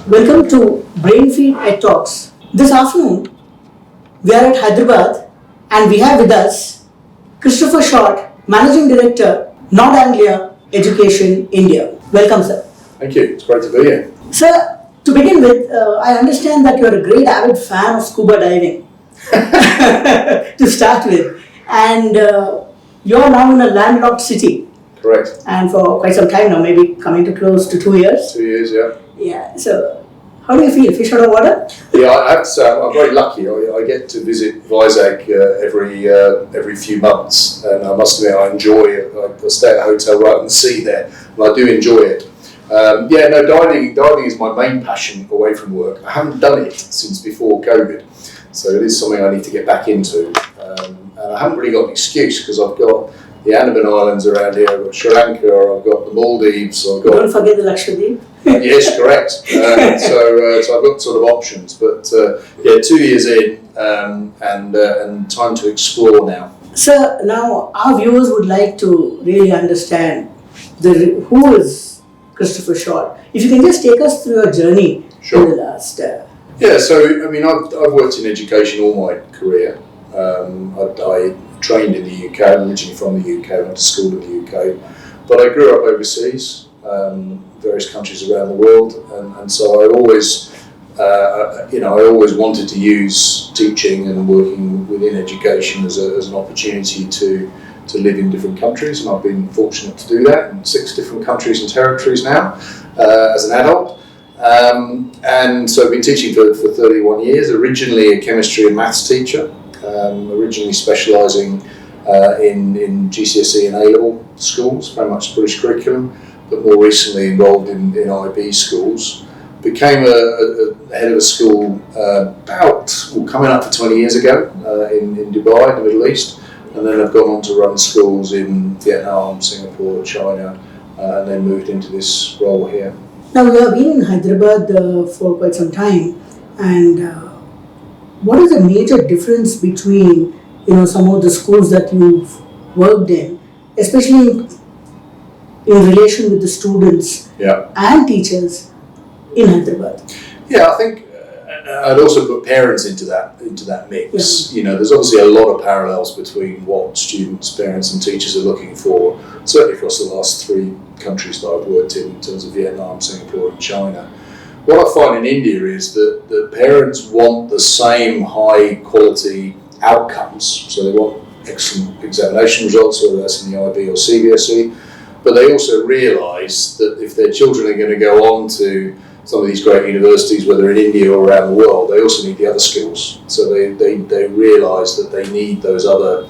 Welcome to Brainfeed at Talks. This afternoon, we are at Hyderabad and we have with us Christopher Short, Managing Director, Anglia Education-India. Welcome, sir. Thank you. It's great to be here. Sir, to begin with, I understand that you are a great avid fan of scuba diving to start with, and you are now in a landlocked city. Correct. And for quite some time now, maybe coming to close to 2 years. 2 years, yeah. Yeah. So, how do you feel? Fish out of water? Yeah, I have to say I'm very lucky. I get to visit Vizag every few months, and I must admit I enjoy it. I stay at a hotel right on the sea there, and I do enjoy it. Diving is my main passion away from work. I haven't done it since before COVID, so it is something I need to get back into. And I haven't really got an excuse because I've got the Andaman Islands around here, I've got Sri Lanka, I've got the Maldives, Don't forget the Lakshadweep. Yes, correct. So I've got sort of options, but 2 years in, and time to explore now. Sir, now our viewers would like to really understand who is Christopher Short. If you can just take us through your journey in the last. I've worked in education all my career. I trained in the UK. I'm originally from the UK. Went to school in the UK, but I grew up overseas. Various countries around the world, and so I always wanted to use teaching and working within education as an opportunity to live in different countries, and I've been fortunate to do that in 6 different countries and territories now as an adult. And so I've been teaching for 31 years, originally a chemistry and maths teacher, originally specialising in GCSE and A-level schools, very much British curriculum, but more recently involved in IB schools. Became a head of a school coming up for 20 years ago in Dubai, in the Middle East, and then I've gone on to run schools in Vietnam, Singapore, China, and then moved into this role here. Now you have been in Hyderabad for quite some time, and what is the major difference between some of the schools that you've worked in, especially in relation with the students and teachers in Hyderabad? Yeah, I think I'd also put parents into that mix. Yeah. There's obviously a lot of parallels between what students, parents and teachers are looking for, certainly across the last 3 countries that I've worked in terms of Vietnam, Singapore and China. What I find in India is that the parents want the same high quality outcomes, so they want excellent examination results, whether that's in the IB or CBSE, but they also realise that if their children are going to go on to some of these great universities, whether in India or around the world, they also need the other skills. So they realise that they need those other,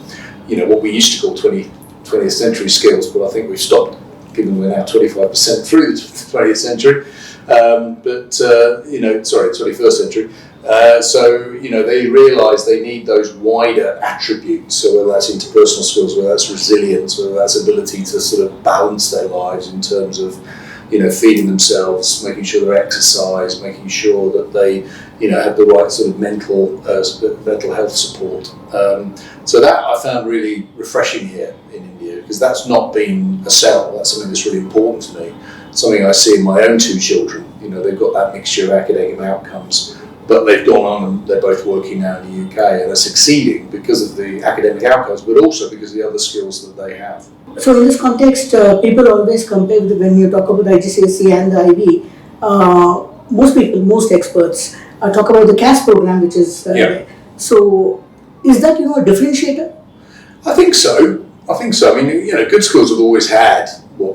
what we used to call 20th century skills, but I think we've stopped, given we're now 25% through the 20th century. 21st century. They realise they need those wider attributes, so whether that's interpersonal skills, whether that's resilience, whether that's ability to sort of balance their lives in terms of, feeding themselves, making sure they're exercise, making sure that they, have the right sort of mental health support. So that I found really refreshing here in India, because that's not been a sell, that's something that's really important to me. Something I see in my own 2 children. They've got that mixture of academic outcomes, but they've gone on and they're both working now in the UK and are succeeding because of the academic outcomes, but also because of the other skills that they have. So in this context, people always compare when you talk about the IGCSE and the IB, most experts talk about the CAS program, which is so is that a differentiator? I think so. I mean, good schools have always had what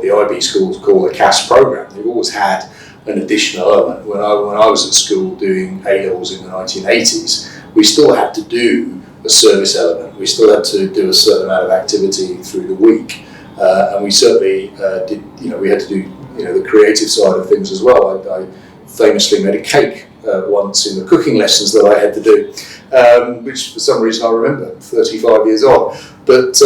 the IB schools call a CAS program. They've always had an additional element. When I was at school doing A-levels in the 1980s, we still had to do a service element. We still had to do a certain amount of activity through the week, and we certainly did. We had to do the creative side of things as well. I famously made a cake once in the cooking lessons that I had to do, which for some reason I remember 35 years on. But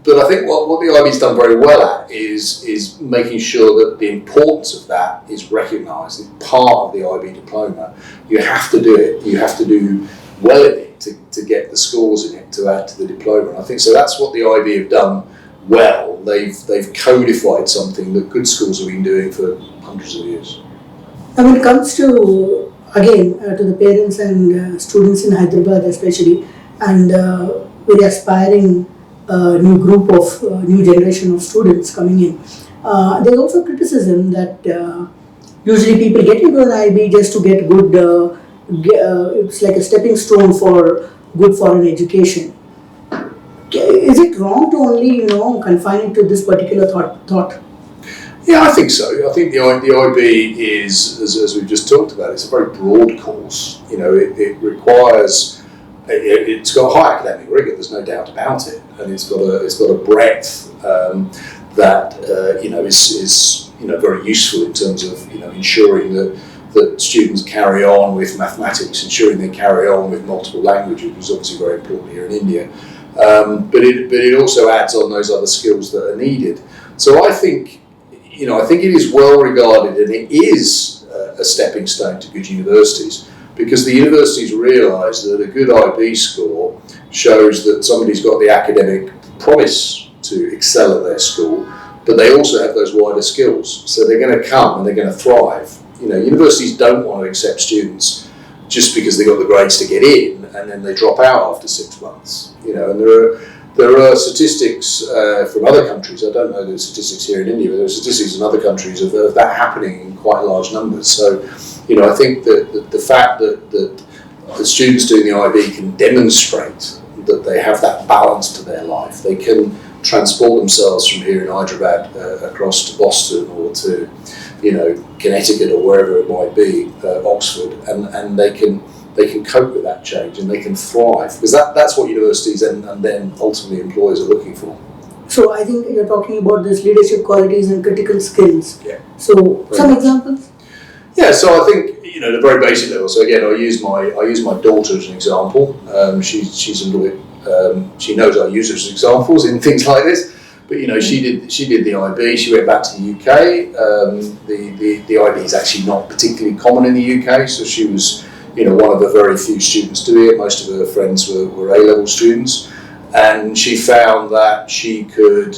I think what the IB's done very well at is making sure that the importance of that is recognised. It's part of the IB diploma. You have to do it. You have to do well in it to get the scores in it to add to the diploma. And I think so. That's what the IB have done well. They've codified something that good schools have been doing for hundreds of years. And when it comes to, again, to the parents and students in Hyderabad especially, and very aspiring new group of new generation of students coming in, there's also criticism that usually people get into an IB just to get good, it's like a stepping stone for good foreign education. Is it wrong to only, confine it to this particular thought? Yeah, I think so. I think the IB is, as we've just talked about, it's a very broad course. It requires, it's got high academic rigour. There's no doubt about it, and it's got a breadth that is very useful in terms of ensuring that students carry on with mathematics, ensuring they carry on with multiple languages, which is obviously very important here in India. But it also adds on those other skills that are needed. So I think it is well regarded, and it is a stepping stone to good universities, because the universities realise that a good IB score shows that somebody's got the academic promise to excel at their school, but they also have those wider skills. So they're going to come and they're going to thrive. Universities don't want to accept students just because they got the grades to get in and then they drop out after 6 months. And there are statistics from other countries. I don't know the statistics here in India, but there are statistics in other countries of that happening in quite large numbers. So, I think that the fact that the students doing the IB can demonstrate that they have that balance to their life, they can transport themselves from here in Hyderabad across to Boston or to, Connecticut or wherever it might be, Oxford, and they can cope with that change and they can thrive, because that's what universities and then ultimately employers are looking for. So I think you're talking about this leadership qualities and critical skills. Yeah. So some examples? Yeah, so I think at a very basic level. So again, I use my daughter as an example. She's a little bit. She knows I use her as examples in things like this. But she did the IB. She went back to the UK. The IB is actually not particularly common in the UK, so she was one of the very few students doing it. Most of her friends were A-level students, and she found that she could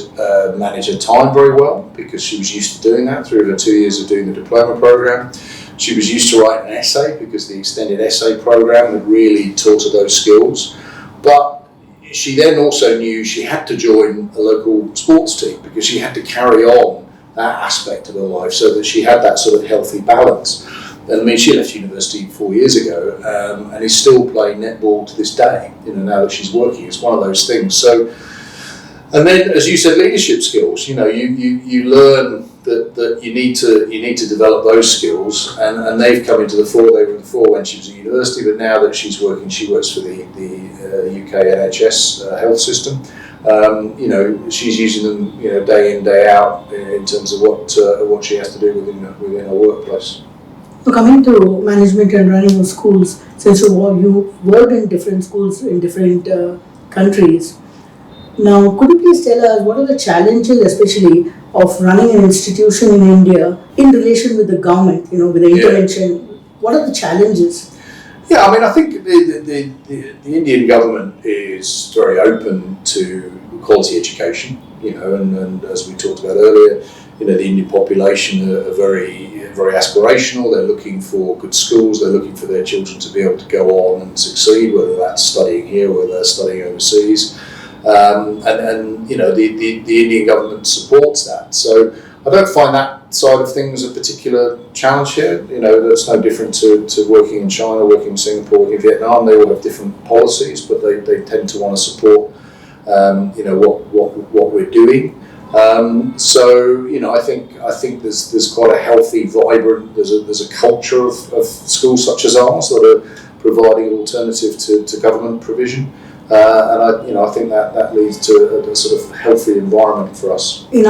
manage her time very well because she was used to doing that through her 2 years of doing the diploma program. She was used to writing an essay because the extended essay program had really taught her those skills. But she then also knew she had to join a local sports team because she had to carry on that aspect of her life so that she had that sort of healthy balance. And she left university 4 years ago and is still playing netball to this day, now that she's working. It's one of those things. So, and then, as you said, leadership skills, you learn that you need to develop those skills, and they've come into the fore. They were in the fore when she was at university, but now that she's working, she works for the UK NHS health system. She's using them, day in, day out, in terms of what she has to do within her workplace. So coming to management and running of schools, since you worked in different schools in different countries, now could you please tell us what are the challenges, especially of running an institution in India in relation with the government, with the intervention? Yeah. What are the challenges? Yeah, I think the Indian government is very open to quality education, and as we talked about earlier, the Indian population are very aspirational. They're looking for good schools. They're looking for their children to be able to go on and succeed, whether that's studying here or whether they're studying overseas. And the Indian government supports that. So I don't find that side of things a particular challenge here. That's no different to working in China, working in Singapore, working in Vietnam. They all have different policies, but they tend to want to support what we're doing. I think there's quite a healthy, vibrant. There's a culture of schools such as ours that are providing an alternative to government provision, and I think that leads to a sort of healthy environment for us. In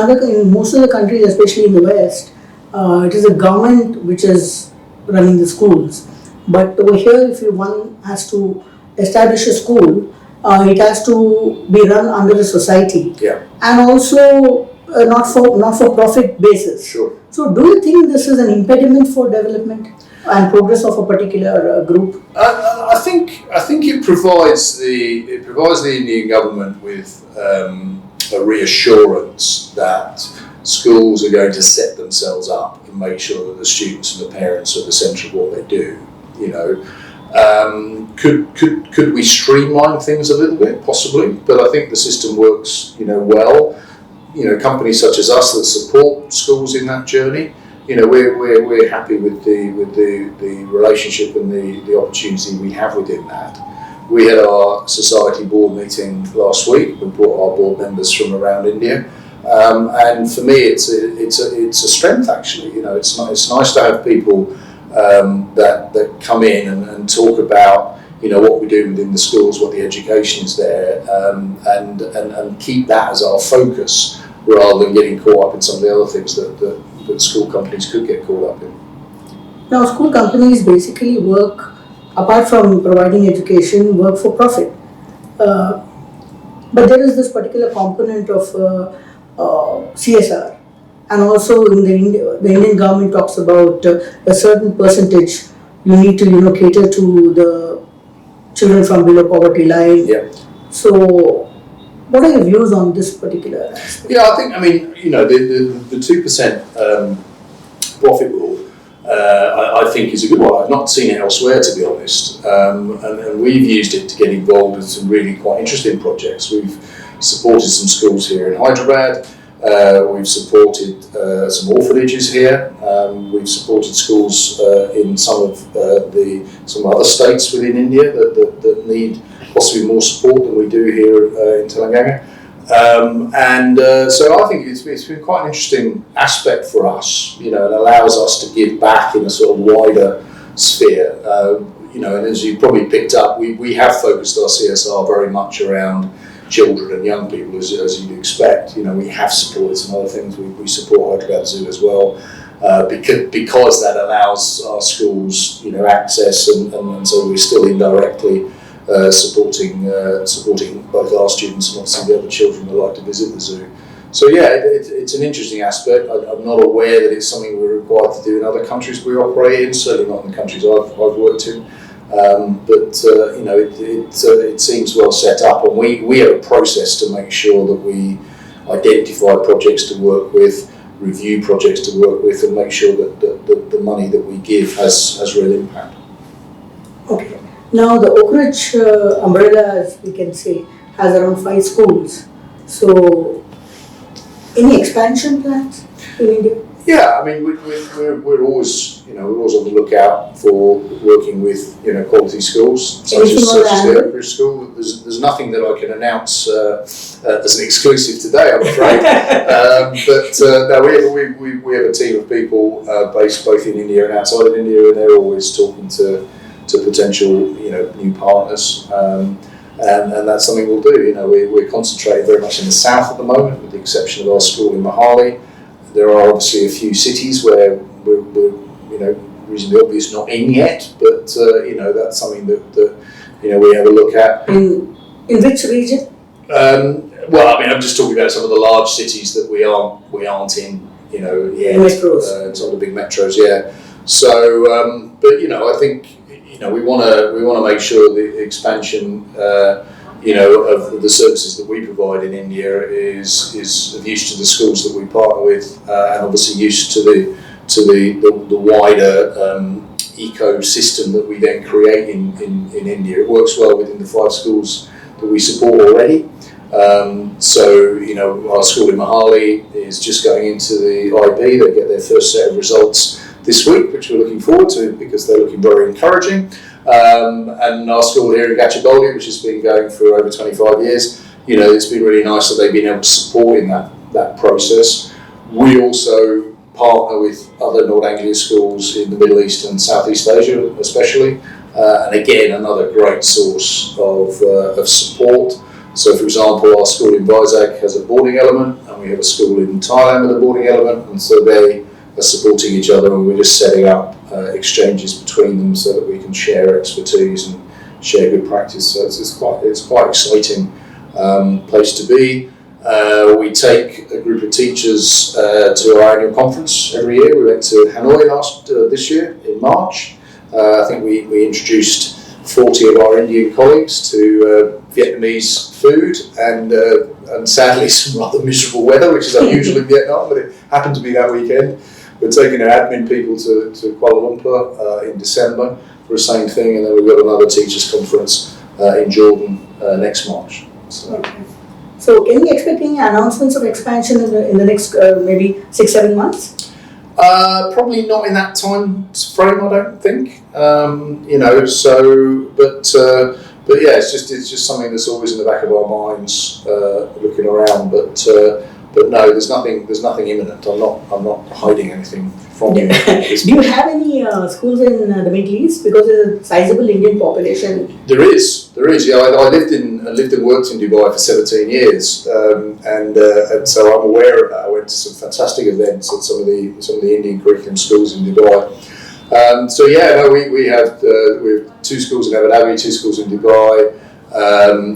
most of the countries, especially in the West, it is the government which is running the schools. But over here, if one has to establish a school, it has to be run under the society, and also not for profit basis. Sure. So, do you think this is an impediment for development and progress of a particular group? I think it provides the Indian government with a reassurance that schools are going to set themselves up and make sure that the students and the parents are the centre of what they do. Could we streamline things a little bit? Possibly, but I think the system works, well. Companies such as us that support schools in that journey, we're happy with the relationship and the opportunity we have within that. We had our society board meeting last week. We brought our board members from around India, and for me, it's a strength actually. It's nice to have people that come in and talk about what we do within the schools, what the education is there, and keep that as our focus rather than getting caught up in some of the other things that school companies could get caught up in. Now, school companies basically work, apart from providing education, work for profit. But there is this particular component of CSR, and also in the Indian government talks about a certain percentage you need to cater to the children from below poverty line. Yeah. So, what are your views on this particular aspect? Yeah, the 2% profit rule, I think is a good one. I've not seen it elsewhere, to be honest, and we've used it to get involved in some really quite interesting projects. We've supported some schools here in Hyderabad. We've supported some orphanages here. We've supported schools in some other states within India that need possibly more support than we do here in Telangana. So I think it's been quite an interesting aspect for us. It allows us to give back in a sort of wider sphere. And as you probably picked up, we have focused our CSR very much around children and young people, as you'd expect. We have supported some other things. We support Hyderabad Zoo as well, because that allows our schools, access, and so we're still indirectly supporting both our students and obviously the other children that like to visit the zoo. So yeah, it's an interesting aspect. I'm not aware that it's something we're required to do in other countries we operate in. Certainly not in the countries I've worked in. It seems well set up, and we have a process to make sure that we identify projects to work with, review projects to work with, and make sure that the money that we give has real impact. Okay. Now the Oakridge umbrella, as we can say, has around 5 schools. So, any expansion plans in India? Yeah, we're always on the lookout for working with quality schools such as the Oakridge School. There's nothing that I can announce as an exclusive today, I'm afraid. We have a team of people based both in India and outside of India, and they're always talking to potential new partners. And that's something we'll do. We're concentrating very much in the south at the moment, with the exception of our school in Mohali. There are obviously a few cities where we're reasonably obvious not in yet, but that's something that we have a look at. In which region? I'm just talking about some of the large cities that we aren't in, yet. Metros. Some of the big metros, yeah. So, I think we want to make sure the expansion of the services that we provide in India is of use to the schools that we partner with, and obviously use to the wider ecosystem that we then create in India. It works well within the 5 schools that we support already. Our school in Mohali is just going into the IB. They get their first set of results this week, which we're looking forward to because they're looking very encouraging. And our school here in Gachibowli, which has been going for over 25 years, it's been really nice that they've been able to support in that process. We also partner with other North Anglia schools in the Middle East and Southeast Asia especially, and again another great source of support. So for example, our school in Vizag has a boarding element, and we have a school in Thailand with a boarding element, and so they are supporting each other, and we're just setting up exchanges between them so that we can share expertise and share good practice. So it's quite exciting place to be. We take a group of teachers to our annual conference every year. We went to Hanoi this year in March. I think we introduced 40 of our Indian colleagues to Vietnamese food and sadly some rather miserable weather, which is unusual in Vietnam, but it happened to be that weekend. we're taking our admin people to Kuala Lumpur in December for the same thing, and then we've got another teachers conference in Jordan next March. So. Okay. So can we expect any announcements of expansion in the next maybe 6-7 months? Probably not in that time frame, I don't think. But yeah, it's just something that's always in the back of our minds, looking around. But no, there's nothing imminent. I'm not hiding anything from you. Do you have any schools in the Middle East? Because there's a sizable Indian population. There is. Yeah, I lived and worked in Dubai for 17 years, and so I'm aware of that. I went to some fantastic events at some of the Indian curriculum schools in Dubai. We have 2 schools in Abu Dhabi, 2 schools in Dubai.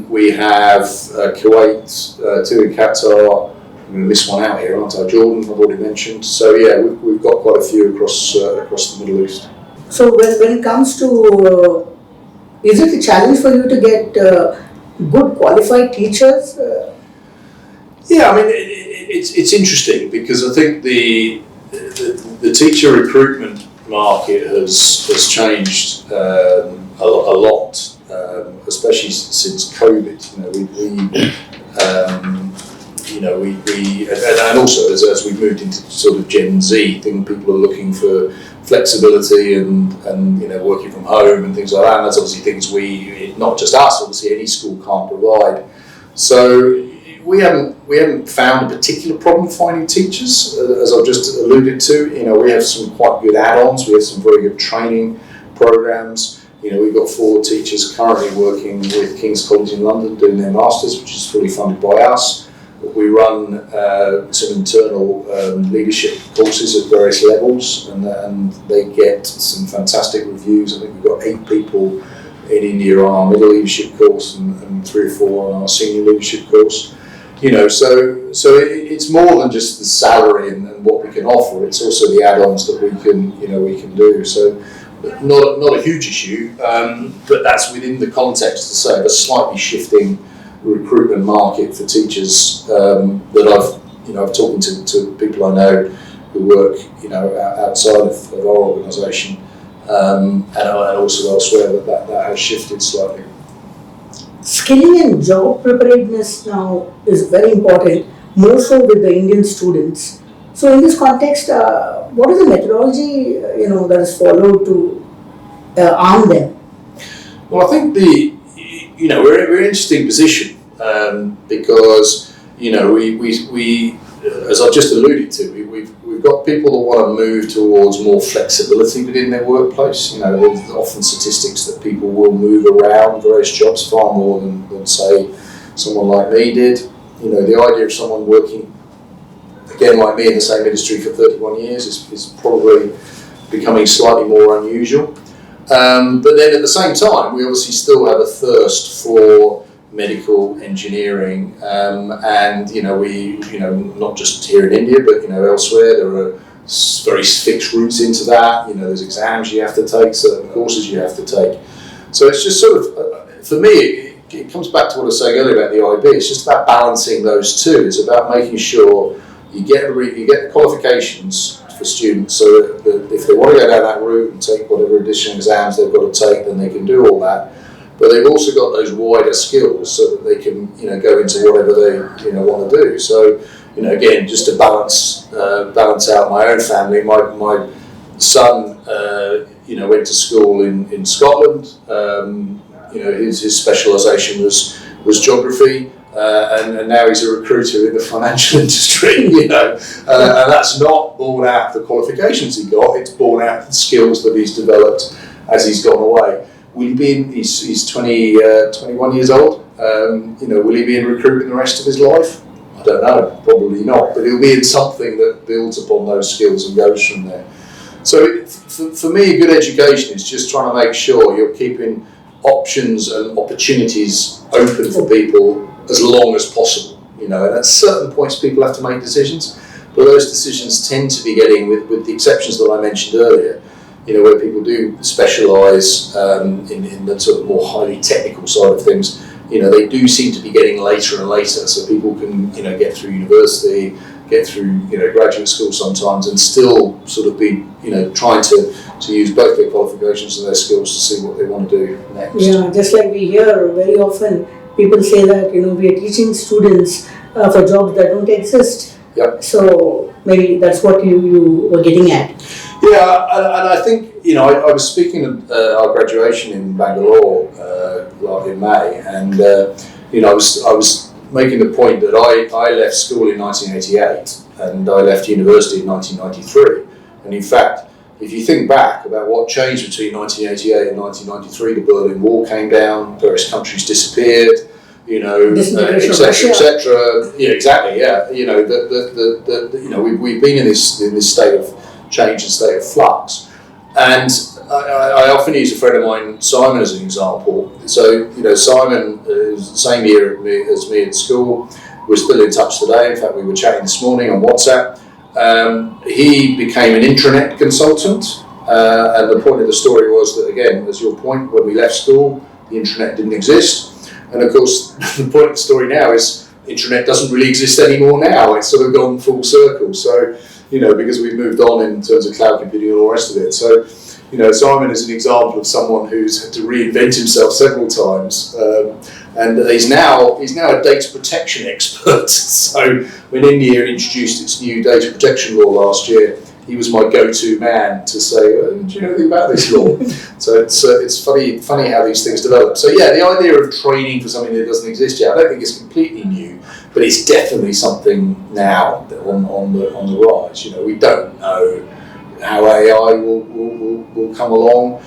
We have Kuwait, 2 in Qatar. I'm going to miss one out here, aren't I? Jordan, I've already mentioned. So yeah, we've got quite a few across the Middle East. So when it comes to, is it a challenge for you to get good qualified teachers? Yeah, I mean it's interesting because I think the teacher recruitment market has changed a lot, especially since COVID. And also as we moved into sort of Gen Z, people are looking for flexibility and working from home and things like that. And that's obviously things not just us, obviously any school can't provide. So we haven't found a particular problem finding teachers, as I've just alluded to. We have some quite good add-ons. We have some very good training programs. We've got 4 teachers currently working with King's College in London doing their masters, which is fully funded by us. We run some internal leadership courses at various levels, and they get some fantastic reviews. I think we've got 8 people in India on our middle leadership course and 3 or 4 on our senior leadership course. So it's more than just the salary and what we can offer. It's also the add-ons that we can do. So not a huge issue, but that's within the context to say of a slightly shifting recruitment market for teachers that I've talking to people I know who work outside of our organisation and also elsewhere that has shifted slightly. Skilling and job preparedness now is very important, more so with the Indian students. So in this context, what is the methodology that is followed to arm them? Well, I think we're in an interesting position because we as I've just alluded to, we've got people that want to move towards more flexibility within their workplace. There's often statistics that people will move around various jobs far more than say someone like me did. The idea of someone working again like me in the same industry for 31 years is probably becoming slightly more unusual. But then at the same time, we obviously still have a thirst for medical engineering, and we not just here in India, but elsewhere there are very fixed routes into that. There's exams you have to take, certain courses you have to take. So it's just sort of for me, it comes back to what I was saying earlier about the IB. It's just about balancing those two. It's about making sure you get the qualifications for students, so that if they want to go down that route and take whatever additional exams they've got to take, then they can do all that. But they've also got those wider skills so that they can go into whatever they want to do. So again, just to balance out my own family, my son went to school in Scotland. His specialisation was geography. And now he's a recruiter in the financial industry, and that's not borne out of the qualifications he got, it's borne out of the skills that he's developed as he's gone away. Will he be he's 21 years old, will he be in recruitment the rest of his life? I don't know, probably not, but he'll be in something that builds upon those skills and goes from there. So for me, a good education is just trying to make sure you're keeping options and opportunities open for people as long as possible, and at certain points people have to make decisions, but those decisions tend to be getting, with the exceptions that I mentioned earlier, where people do specialise in the sort of more highly technical side of things, they do seem to be getting later and later, so people can get through university, get through, graduate school sometimes and still sort of be, trying to use both their qualifications and their skills to see what they want to do next. Yeah, just like we hear very often, people say that, we are teaching students for jobs that don't exist. Yep. So maybe that's what you were getting at. Yeah, and I think, I was speaking at our graduation in Bangalore in May, and, I was making the point that I left school in 1988 and I left university in 1993. And in fact, if you think back about what changed between 1988 and 1993, the Berlin Wall came down, various countries disappeared, etc. Yeah, exactly. Yeah, we've been in this state of change and state of flux, and I often use a friend of mine, Simon, as an example. So Simon is the same year as me at school. We're still in touch today. In fact, we were chatting this morning on WhatsApp. He became an intranet consultant, and the point of the story was that, again, as your point, when we left school, the intranet didn't exist. And of course, the point of the story now is intranet doesn't really exist anymore now. It's sort of gone full circle. So, because we've moved on in terms of cloud computing and all the rest of it. So, Simon is an example of someone who's had to reinvent himself several times. And he's now a data protection expert. So when India introduced its new data protection law last year, he was my go-to man to say, do you know anything about this law? So it's funny how these things develop. So yeah, the idea of training for something that doesn't exist yet, I don't think it's completely new, but it's definitely something now on the rise. We don't know how AI will come along.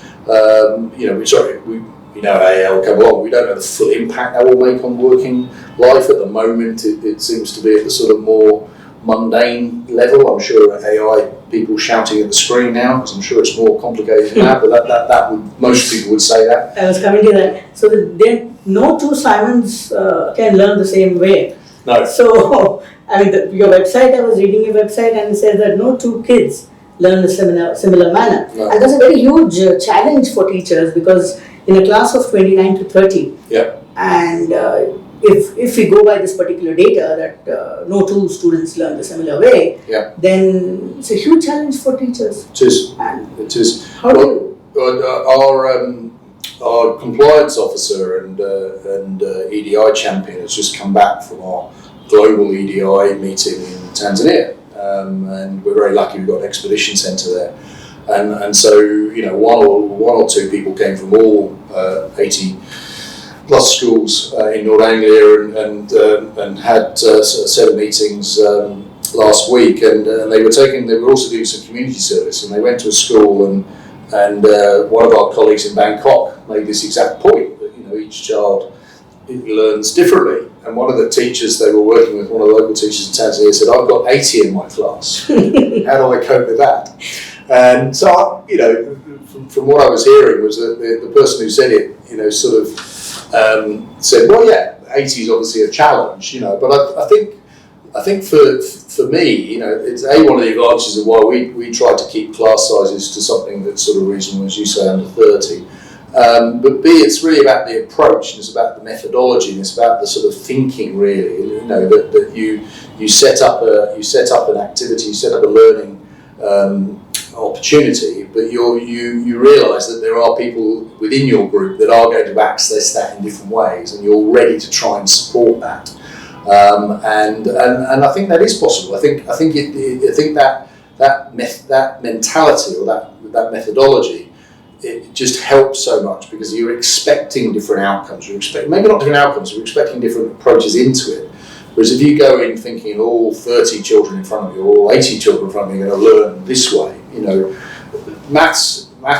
We know AI will come along. We don't know the full impact that will make on working life. At the moment, it seems to be at the sort of more mundane level. I'm sure AI people shouting at the screen now, because I'm sure it's more complicated than that. But that would, most people would say that. I was coming to that. So no two Simons can learn the same way. No. So your website. I was reading your website and it says that no two kids learn a similar manner. No. And that's a very huge challenge for teachers, because in a class of 29 to 30, yeah, and if we go by this particular data that no two students learn the similar way, yeah, then it's a huge challenge for teachers. It is. And it is. How do you? Our compliance officer and EDI champion has just come back from our global EDI meeting in Tanzania. And we're very lucky we've got an expedition centre there, and so one or two people came from all 80 plus schools in North Anglia and had a set of meetings last week, and they were also doing some community service, and they went to a school and one of our colleagues in Bangkok made this exact point that each child learns differently. And one of the teachers they were working with, one of the local teachers in Tanzania, said, "I've got 80 in my class. How do I cope with that?" And so, from what I was hearing was that the person who said it, sort of said, "Well, yeah, 80 is obviously a challenge, but I think for me, it's one of the advantages of why we try to keep class sizes to something that's sort of reasonable, as you say, under 30. But B, it's really about the approach, and it's about the methodology, and it's about the sort of thinking, really. That you set up an activity, you set up a learning opportunity, but you realise that there are people within your group that are going to access that in different ways, and you're ready to try and support that. And I think that is possible. I think that mentality or that methodology, it just helps so much, because you're expecting different outcomes. Maybe not different outcomes, you're expecting different approaches into it. Whereas if you go in thinking all 30 children in front of you, or all 80 children in front of you are going to learn this way,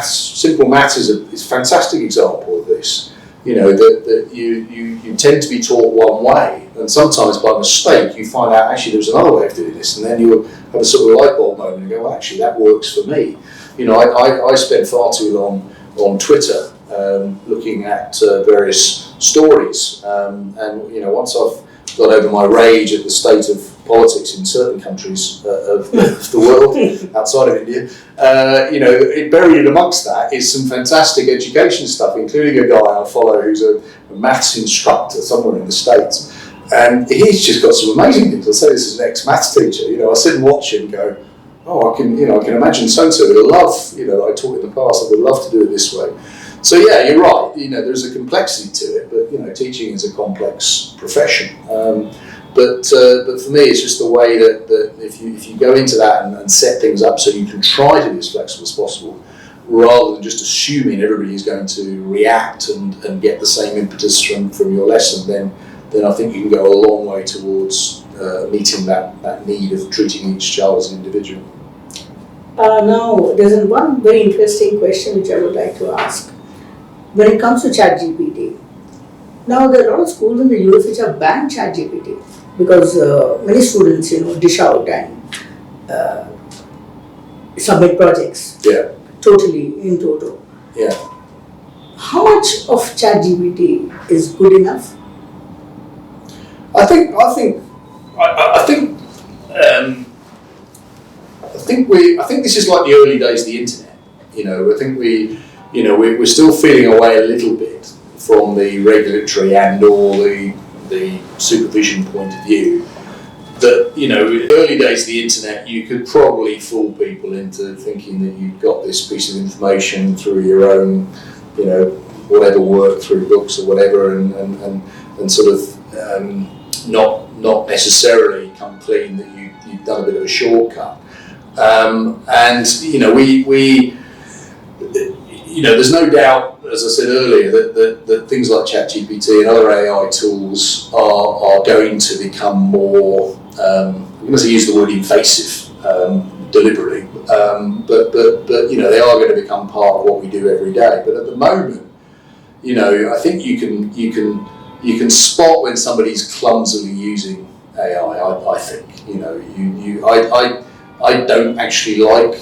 simple maths is a fantastic example of this. That you tend to be taught one way, and sometimes by mistake you find out actually there's another way of doing this, and then you have a sort of light bulb moment and go, well, actually that works for me. I spend far too long on Twitter looking at various stories, and once I've got over my rage at the state of politics in certain countries of the world outside of India, buried amongst that is some fantastic education stuff, including a guy I follow who's a maths instructor somewhere in the States. And he's just got some amazing things. I say this as an ex-maths teacher. I sit and watch him go, oh, I can imagine so-and-so would love, that I taught in the past, I would love to do it this way. So yeah, you're right. There's a complexity to it, but teaching is a complex profession. But for me, it's just the way that if you go into that and set things up so you can try to be as flexible as possible, rather than just assuming everybody is going to react and get the same impetus from your lesson, then I think you can go a long way towards meeting that need of treating each child as an individual. Now, there's one very interesting question which I would like to ask. When it comes to ChatGPT, now there are a lot of schools in the US which have banned ChatGPT because many students, dish out and submit projects. Yeah. Totally in total. Yeah. How much of ChatGPT is good enough? I think this is like the early days of the internet. I think we're still feeling away a little bit from the regulatory and or the supervision point of view. That in the early days of the internet, you could probably fool people into thinking that you'd got this piece of information through your own, whatever work through books or whatever, and sort of not necessarily come clean that you've done a bit of a shortcut. There's no doubt, as I said earlier, that things like ChatGPT and other AI tools are going to become more, I'm going to use the word invasive deliberately, but they are going to become part of what we do every day. But at the moment, I think you can spot when somebody's clumsily using AI. I think I don't actually like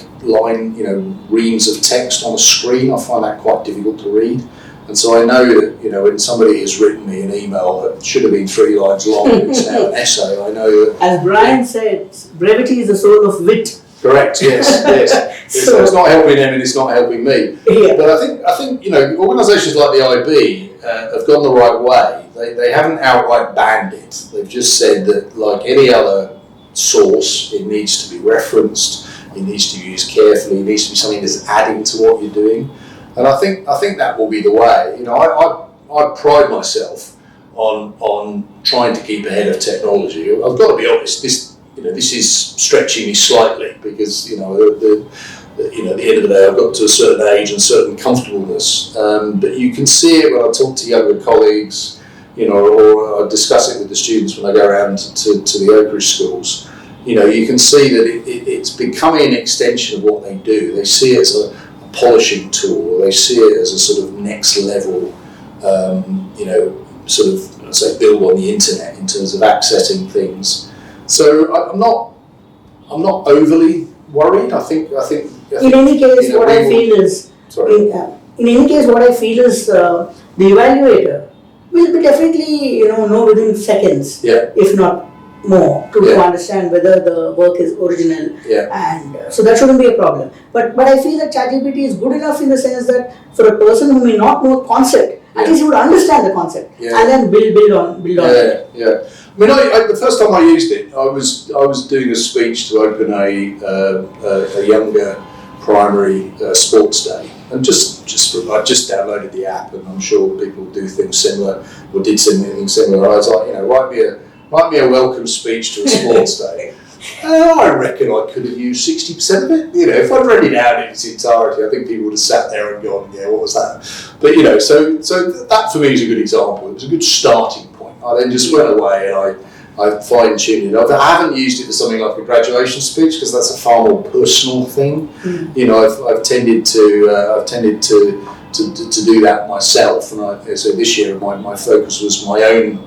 reams of text on a screen. I find that quite difficult to read. And so I know that, when somebody has written me an email that should have been 3 lines long and it's now an essay, I know that... As Brian said, brevity is the soul of wit. Correct, yes. So it's not helping them and it's not helping me. Yeah. But I think organisations like the IB have gone the right way. They haven't outright banned it. They've just said that, like any other source, it needs to be referenced, it needs to be used carefully, it needs to be something that's adding to what you're doing. And I think that will be the way. I pride myself on trying to keep ahead of technology. I've got to be honest, this is stretching me slightly because at the end of the day I've got to a certain age and certain comfortableness. But you can see it when I talk to younger colleagues, or I discuss it with the students when I go around to the Oakridge schools. You can see that it's becoming an extension of what they do. They see it as a polishing tool, or they see it as a sort of next level, sort of, let's say, build on the internet in terms of accessing things. So I'm not overly worried. I think in any case, what I feel is the evaluator will be definitely know within seconds, if not more, to understand whether the work is original, and so that shouldn't be a problem. But I feel that ChatGPT is good enough in the sense that for a person who may not know the concept, at least he would understand the concept and then build on it. Yeah. I mean, the first time I used it, I was doing a speech to open a younger primary sports day, and I just downloaded the app, and I'm sure people do things similar or did something similar. I was like, write me a welcome speech to a sports day. I reckon I could have used 60% of it. If I'd read it out in its entirety, I think people would have sat there and gone, what was that? But so that for me is a good example. It was a good starting point. I then just went away and I fine-tuned it. I haven't used it for something like a graduation speech because that's a far more personal thing. I've tended to do that myself, and so this year my focus was my own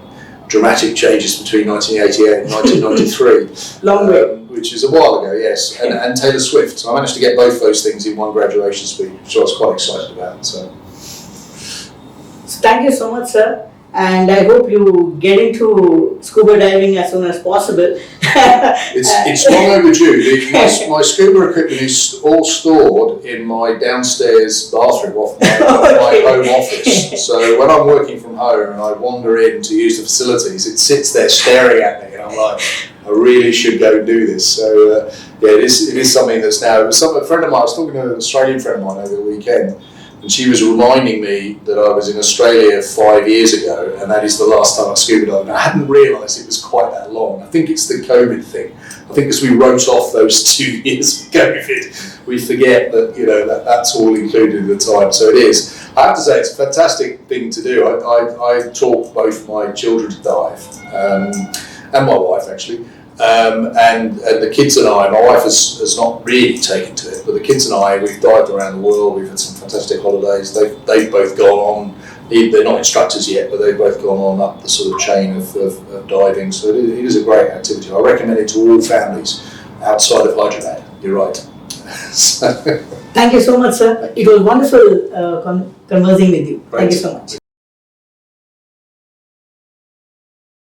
dramatic changes between 1988 and 1993. Long way. Which is a while ago, yes, and Taylor Swift. So I managed to get both those things in one graduation speech, which I was quite excited about. So thank you so much, sir. and I hope you get into scuba diving as soon as possible. It's long overdue. My scuba equipment is all stored in my downstairs bathroom off my home office. So when I'm working from home and I wander in to use the facilities, it sits there staring at me, and I'm like, I really should go and do this. So yeah, it is something that's now. A friend of mine, I was talking to an Australian friend of mine over the weekend, and she was reminding me that I was in Australia 5 years ago, and that is the last time I scuba dived. And I hadn't realised it was quite that long. I think it's the COVID thing. I think as we wrote off those 2 years of COVID, we forget that that's all included in the time. So it is. I have to say, it's a fantastic thing to do. I taught both my children to dive, and my wife actually. And the kids and I, my wife has not really taken to it, but the kids and I, we've dived around the world. We've had some fantastic holidays. They've both gone on. They're not instructors yet, but they've both gone on up the sort of chain of diving. So it is a great activity. I recommend it to all families outside of Hyderabad. You're right. Thank you so much, sir. It was wonderful conversing with you. Great. Thank you so much.